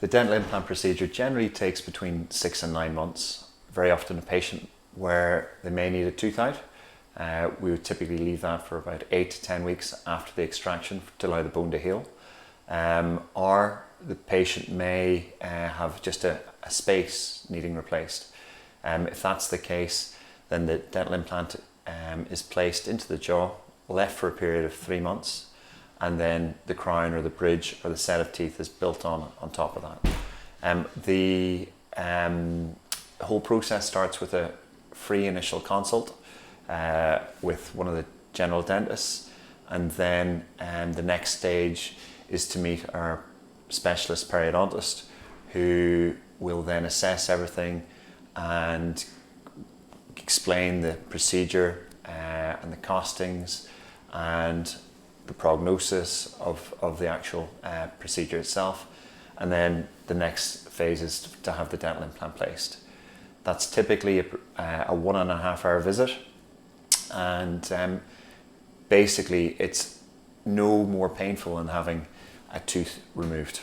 The dental implant procedure generally takes between 6 and 9 months. Very often a patient where they may need a tooth out, we would typically leave that for about 8 to 10 weeks after the extraction to allow the bone to heal. Or the patient may have just a space needing replaced. If that's the case, then the dental implant is placed into the jaw, left for a period of 3 months, and then the crown or the bridge or the set of teeth is built on top of that. The whole process starts with a free initial consult with one of the general dentists, and then the next stage is to meet our specialist periodontist, who will then assess everything and explain the procedure and the costings and the prognosis of the actual procedure itself. And then the next phase is to have the dental implant placed. That's typically a 1.5 hour visit, and basically it's no more painful than having a tooth removed.